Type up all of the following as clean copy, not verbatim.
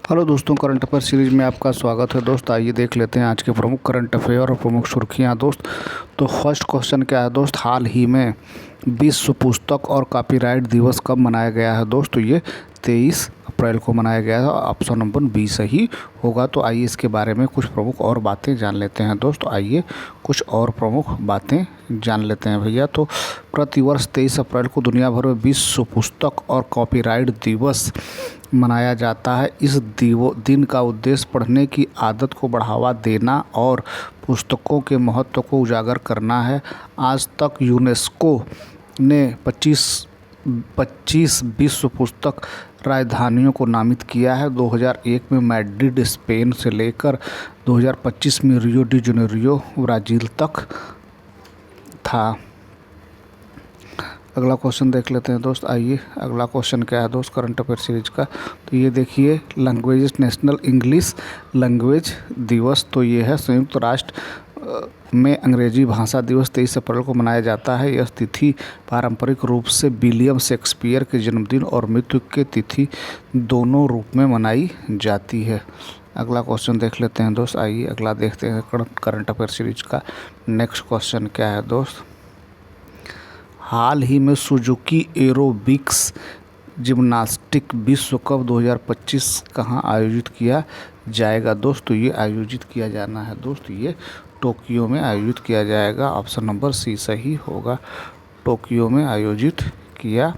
Hello दोस्तों, current affair series में आपका स्वागत है। दोस्त आइए देख लेते हैं आज के प्रमुख करंट अफेयर और प्रमुख सुर्खियां। दोस्त तो फर्स्ट क्वेश्चन क्या है दोस्त, हाल ही में विश्व पुस्तक और कॉपीराइट दिवस कब मनाया गया है। दोस्त तो ये 23 अप्रैल को मनाया गया है। ऑप्शन नंबर बी सही होगा। तो आइए इसके बारे में कुछ प्रमुख और बातें जान लेते हैं। दोस्त आइए कुछ और प्रमुख बातें जान लेते हैं भैया। तो प्रतिवर्ष 23 अप्रैल को दुनिया भर में विश्व पुस्तक और कॉपीराइट दिवस मनाया जाता है। इस दिन का उद्देश्य पढ़ने की आदत को बढ़ावा देना और पुस्तकों के महत्व को उजागर करना है। आज तक यूनेस्को ने 25 विश्व पुस्तक राजधानियों को नामित किया है। 2001 में मैड्रिड स्पेन से लेकर 2025 में रियो डी जनेरियो ब्राज़ील तक था। अगला क्वेश्चन देख लेते हैं दोस्त। आइए अगला क्वेश्चन क्या है दोस्त करंट अफेयर सीरीज का। तो ये देखिए, लैंग्वेज नेशनल इंग्लिश लैंग्वेज दिवस। तो ये है संयुक्त राष्ट्र में अंग्रेजी भाषा दिवस 23 अप्रैल को मनाया जाता है। यह तिथि पारंपरिक रूप से विलियम शेक्सपियर के जन्मदिन और मृत्यु के तिथि दोनों रूप में मनाई जाती है। अगला क्वेश्चन देख लेते हैं दोस्त। आइए अगला देखते हैं करंट अफेयर सीरीज का नेक्स्ट क्वेश्चन क्या है दोस्त। हाल ही में सुजुकी एरोबिक्स जिम्नास्टिक विश्व कप 2025 कहाँ आयोजित किया जाएगा। दोस्तों ये आयोजित किया जाना है दोस्त, ये टोक्यो में आयोजित किया जाएगा। ऑप्शन नंबर सी सही होगा। टोक्यो में आयोजित किया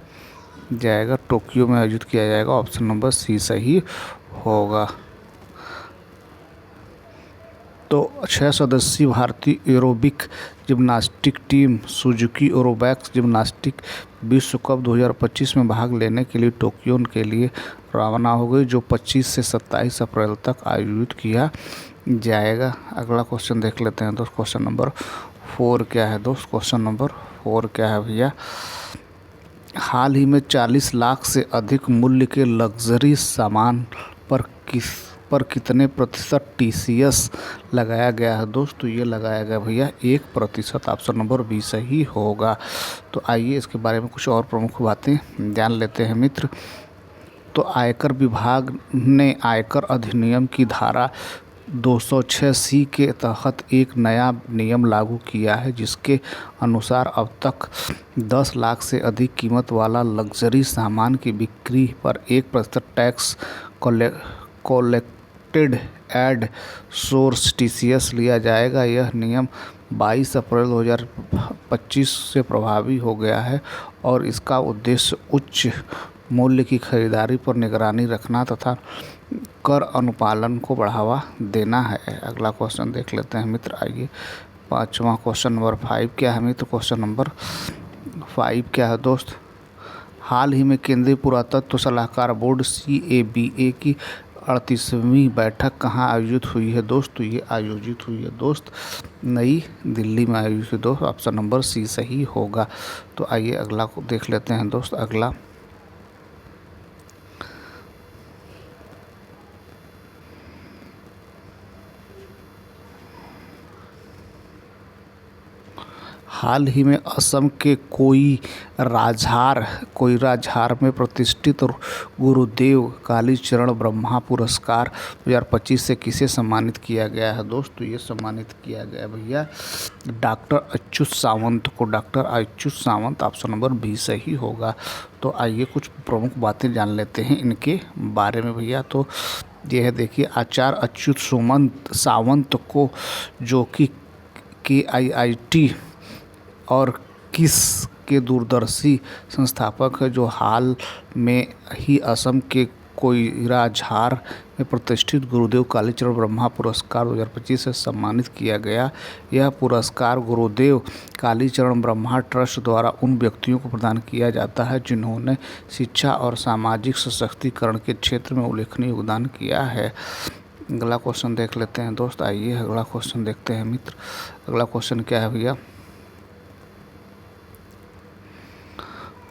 जाएगा, टोक्यो में आयोजित किया जाएगा। ऑप्शन नंबर सी सही होगा। तो 6 सदस्यीय भारतीय aerobic gymnastic team Suzuki aerobics gymnastic विश्व कप 2025 में भाग लेने के लिए टोक्यो के लिए रवाना हो गई, जो 25 से 27 अप्रैल तक आयोजित किया जाएगा। अगला क्वेश्चन देख लेते हैं दोस्त। क्वेश्चन नंबर 4 क्या है दोस्त। क्वेश्चन नंबर 4 क्या है भैया। हाल ही में 40 लाख से अधिक मूल्य के लग्जरी सामान पर कितने प्रतिशत TCS लगाया गया है। दोस्तों ये लगाया गया भैया 1%। ऑप्शन नंबर बी सही होगा। तो आइए इसके बारे में कुछ और प्रमुख बातें जान लेते हैं मित्र। तो आयकर विभाग ने आयकर अधिनियम की धारा 206C के तहत एक नया नियम लागू किया है, जिसके अनुसार अब तक 10 लाख से अधिक कीमत वाला लग्जरी सामान की बिक्री पर 1% tax collected at source TCS लिया जाएगा। यह नियम 22 अप्रैल 2025 से प्रभावी हो गया है और इसका उद्देश्य उच्च मूल्य की खरीदारी पर निगरानी रखना तथा कर अनुपालन को बढ़ावा देना है। अगला क्वेश्चन देख लेते हैं मित्र। आइए पाँचवा क्वेश्चन नंबर 5 क्या है मित्र। क्वेश्चन नंबर 5 क्या है दोस्त। हाल ही में केंद्रीय पुरातत्व सलाहकार बोर्ड CABA की 38वीं बैठक कहाँ आयोजित हुई है। दोस्त तो ये आयोजित हुई है दोस्त नई दिल्ली में आयोजित हुई दोस्त। ऑप्शन नंबर सी सही होगा। तो आइए अगला को देख लेते हैं दोस्त। अगला हाल ही में असम के कोइराझार में प्रतिष्ठित गुरुदेव कालीचरण ब्रह्मा पुरस्कार 2025 से किसे सम्मानित किया गया है। दोस्तों ये सम्मानित किया गया भैया डॉक्टर अच्युत सावंत को। Doctor Achyut Sawant. Option number B सही होगा। तो आइए कुछ प्रमुख बातें जान लेते हैं इनके बारे में भैया। तो यह है देखिए, आचार्य अच्युत सावंत को, जो कि KIIT और किस के दूरदर्शी संस्थापक है, जो हाल में ही असम के कोइराझार में प्रतिष्ठित गुरुदेव कालीचरण ब्रह्मा पुरस्कार 2025 से सम्मानित किया गया। यह पुरस्कार गुरुदेव कालीचरण ब्रह्मा ट्रस्ट द्वारा उन व्यक्तियों को प्रदान किया जाता है जिन्होंने शिक्षा और सामाजिक सशक्तिकरण के क्षेत्र में उल्लेखनीय योगदान किया है। अगला क्वेश्चन देख लेते हैं दोस्त। आइए अगला क्वेश्चन देखते हैं मित्र। अगला क्वेश्चन क्या है भैया।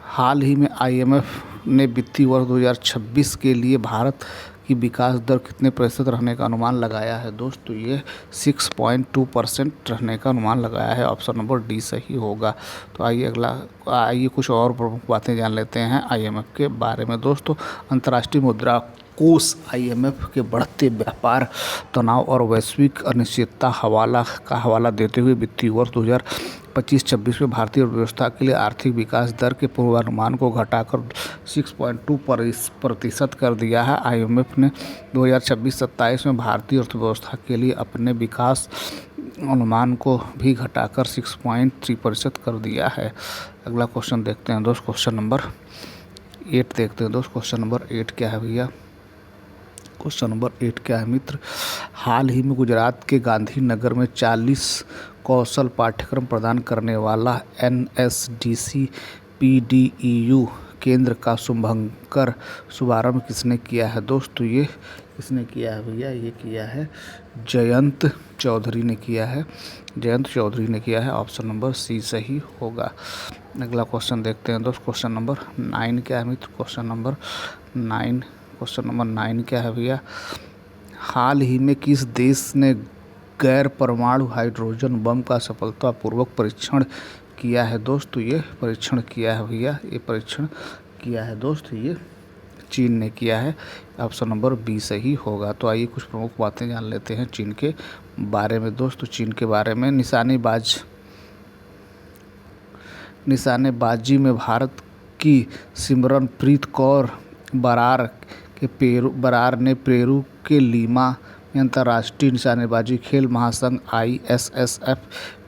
हाल ही में IMF ने वित्तीय वर्ष 2026 के लिए भारत की विकास दर कितने प्रतिशत रहने का अनुमान लगाया है। दोस्तों ये 6.2% रहने का अनुमान लगाया है। ऑप्शन नंबर डी सही होगा। तो आइए कुछ और प्रमुख बातें जान लेते हैं IMF के बारे में। दोस्तों अंतर्राष्ट्रीय मुद्रा कोष IMF के बढ़ते व्यापार तनाव और वैश्विक अनिश्चितता का हवाला देते हुए वित्तीय वर्ष 2025-26 में भारतीय अर्थव्यवस्था के लिए आर्थिक विकास दर के पूर्वानुमान को घटाकर 6.2% कर दिया है। IMF ने 2026-27 में भारतीय अर्थव्यवस्था के लिए अपने विकास अनुमान को भी घटाकर 6.3% कर दिया है। अगला क्वेश्चन देखते हैं दोस्त, क्वेश्चन नंबर 8 देखते हैं दोस्त। क्वेश्चन नंबर 8 क्या है भैया? क्वेश्चन नंबर 8 क्या है मित्र? हाल ही में गुजरात के गांधीनगर में 40 कौशल पाठ्यक्रम प्रदान करने वाला NSDC PDEU केंद्र का शुभारंभ किसने किया है दोस्त? तो ये किसने किया है भैया? ये किया है जयंत चौधरी ने किया है। जयंत चौधरी ने किया है। ऑप्शन नंबर सी सही होगा। अगला क्वेश्चन देखते हैं दोस्त। क्वेश्चन नंबर 9 क्या है मित्र? क्वेश्चन नंबर 9 क्या है भैया? हाल ही में किस देश ने गैर परमाणु हाइड्रोजन बम का सफलतापूर्वक परीक्षण किया है दोस्त? तो ये परीक्षण किया है भैया, ये परीक्षण किया है दोस्त, ये चीन ने किया है। ऑप्शन नंबर बी सही होगा। तो आइए कुछ प्रमुख बातें जान लेते हैं चीन के बारे में दोस्त। चीन के बारे में निशानेबाजी में भारत की सिमरनप्रीत कौर बरार ने पेरू के लीमा में अंतर्राष्ट्रीय निशानेबाजी खेल महासंघ ISSF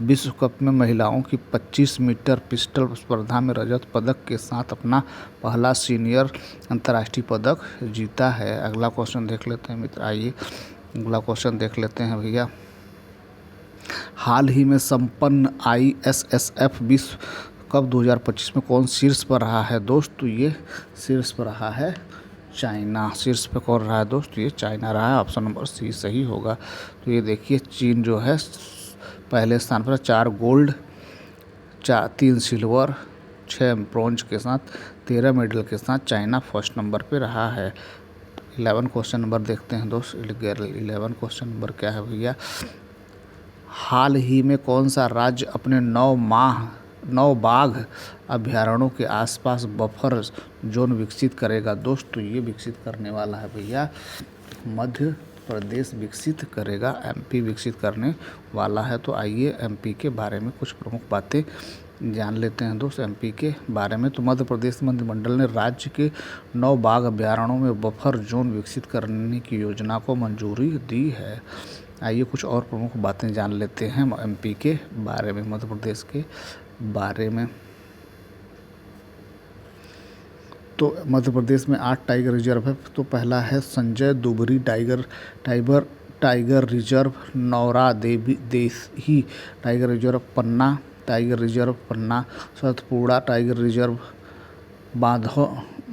विश्व कप में महिलाओं की 25 मीटर पिस्टल स्पर्धा में रजत पदक के साथ अपना पहला सीनियर अंतर्राष्ट्रीय पदक जीता है। अगला क्वेश्चन देख लेते हैं मित्र। आइए अगला क्वेश्चन देख लेते हैं भैया। हाल ही में संपन्न ISSF विश्व कप 2025 में कौन शीर्ष पर रहा है दोस्त? तो ये शीर्ष पर रहा है चाइना। शीर्ष पे कौन रहा है दोस्त? ये चाइना रहा है। ऑप्शन नंबर सी सही होगा। तो ये देखिए चीन जो है पहले स्थान पर 4 गोल्ड 3 सिल्वर 6 ब्रॉन्ज के साथ 13 मेडल के साथ चाइना फर्स्ट नंबर पे रहा है। 11 क्वेश्चन नंबर देखते हैं दोस्त। 11 क्वेश्चन नंबर क्या है भैया? हाल ही में कौन सा राज्य अपने 9 बाघ अभ्यारण्यों के आसपास बफर जोन विकसित करेगा दोस्त? तो ये विकसित करने वाला है भैया मध्य प्रदेश विकसित करेगा, MP विकसित करने वाला है। तो आइए MP के बारे में कुछ प्रमुख बातें जान लेते हैं दोस्त। MP के बारे में तो मध्य प्रदेश मंत्रिमंडल ने राज्य के 9 बाघ अभ्यारण्यों में बफर जोन विकसित करने की योजना को मंजूरी दी है। आइए कुछ और प्रमुख बातें जान लेते हैं MP के बारे में, मध्य प्रदेश के बारे में। तो मध्य प्रदेश में 8 टाइगर रिजर्व है। तो पहला है Sanjay Dubri tiger reserve, Naura Dehi tiger reserve, Panna tiger reserve Panna, Satpura tiger reserve,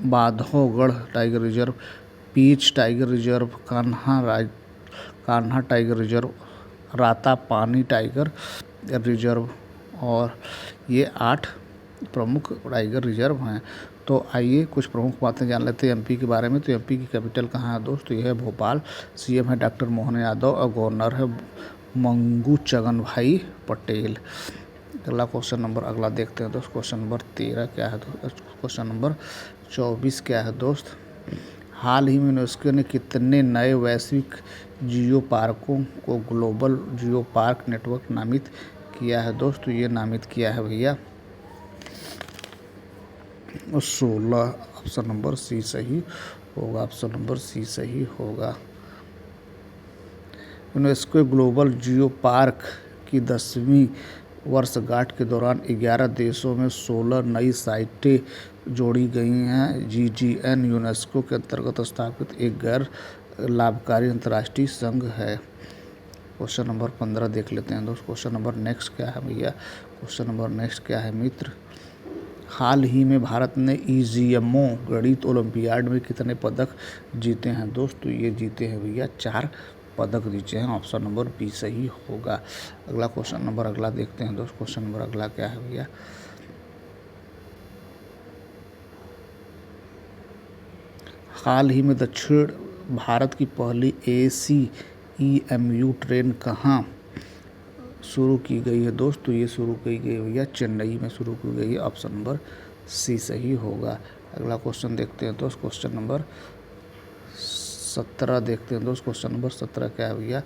Bandhavgarh tiger reserve, Pench tiger reserve, Kanha tiger reserve, Ratapani tiger reserve, और ये 8 प्रमुख टाइगर रिजर्व हैं। तो आइए कुछ प्रमुख बातें जान लेते हैं MP के बारे में। तो MP की कैपिटल कहाँ है दोस्त? तो यह है भोपाल। CM है डॉक्टर मोहन यादव और गवर्नर है मंगू छगन भाई पटेल। अगला क्वेश्चन नंबर अगला देखते हैं दोस्त। क्वेश्चन नंबर 13 क्या है दोस्त? क्वेश्चन नंबर 24 क्या है दोस्त? हाल ही में यूनेस्को ने कितने नए वैश्विक जियो पार्कों को ग्लोबल जियो पार्क नेटवर्क नामित किया है दोस्त? तो ये नामित किया है भैया 16। ऑप्शन नंबर सी सही होगा। ऑप्शन नंबर सी सही होगा। यूनेस्को ग्लोबल जियो पार्क की 10वीं वर्षगांठ के दौरान 11 देशों में 16 नई साइटें जोड़ी गई हैं। GGN यूनेस्को के अंतर्गत स्थापित एक गैर लाभकारी अंतर्राष्ट्रीय संघ है। क्वेश्चन नंबर 15 देख लेते हैं दोस्त। क्वेश्चन नंबर नेक्स्ट क्या है भैया? क्वेश्चन नंबर नेक्स्ट क्या है मित्र? हाल ही में भारत ने EGMO गणित ओलंपियाड में कितने पदक जीते हैं दोस्त? तो ये जीते हैं भैया 4 पदक जीते हैं। ऑप्शन नंबर बी सही होगा। अगला क्वेश्चन नंबर अगला देखते हैं दोस्त। क्वेश्चन नंबर अगला क्या है भैया? हाल ही में दक्षिण भारत की पहली ACEMU ट्रेन कहाँ शुरू की गई है दोस्त? तो ये शुरू की गई भैया चेन्नई में शुरू की गई है। ऑप्शन नंबर सी सही होगा। अगला क्वेश्चन देखते हैं दोस्त। क्वेश्चन नंबर 17 देखते हैं दोस्त। क्वेश्चन नंबर 17 क्या है भैया?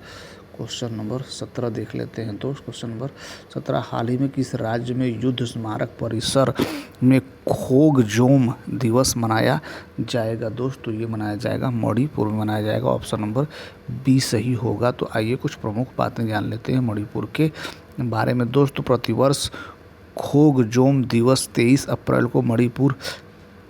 क्वेश्चन नंबर 17 देख लेते हैं दोस्त। क्वेश्चन नंबर 17, हाल ही में किस राज्य में युद्ध स्मारक परिसर में खोगजोम दिवस मनाया जाएगा दोस्त? तो ये मनाया जाएगा मणिपुर में मनाया जाएगा। ऑप्शन नंबर बी सही होगा। तो आइए कुछ प्रमुख बातें जान लेते हैं मणिपुर के बारे में दोस्त। प्रतिवर्ष खोगजोम दिवस 23 अप्रैल को मणिपुर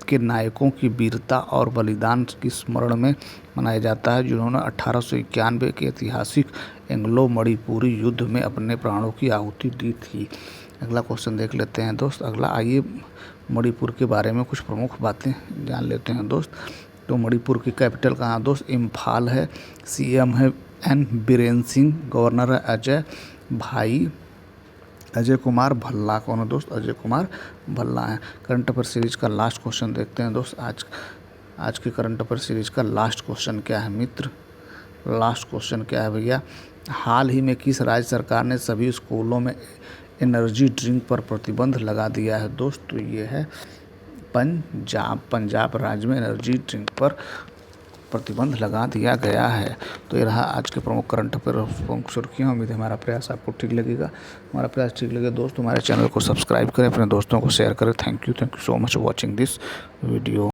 के नायकों की वीरता और बलिदान की स्मरण में मनाया जाता है, जिन्होंने 1891 के ऐतिहासिक एंग्लो मणिपुरी युद्ध में अपने प्राणों की आहुति दी थी। अगला क्वेश्चन देख लेते हैं दोस्त। अगला आइए मणिपुर के बारे में कुछ प्रमुख बातें जान लेते हैं दोस्त। तो मणिपुर की कैपिटल कहाँ दोस्त? इम्फाल है। सीएम है एन बीरेन सिंह। गवर्नर है अजय कुमार भल्ला। कौन है दोस्त? अजय कुमार भल्ला है। करंट अफेयर सीरीज का लास्ट क्वेश्चन देखते हैं दोस्त। आज के करंट अफेयर सीरीज का लास्ट क्वेश्चन क्या है मित्र? लास्ट क्वेश्चन क्या है भैया? हाल ही में किस राज्य सरकार ने सभी स्कूलों में एनर्जी ड्रिंक पर प्रतिबंध लगा दिया है दोस्त? तो ये है पंजाब राज्य में एनर्जी ड्रिंक पर प्रतिबंध लगा दिया गया है। तो ये रहा आज के प्रमुख करंट अफेयर प्रमुख सुर्खियाँ। उम्मीद है हमारा प्रयास आपको ठीक लगेगा। हमारा प्रयास ठीक लगे दोस्त, हमारे चैनल को सब्सक्राइब करें, अपने दोस्तों को शेयर करें। Thank you so much watching this video.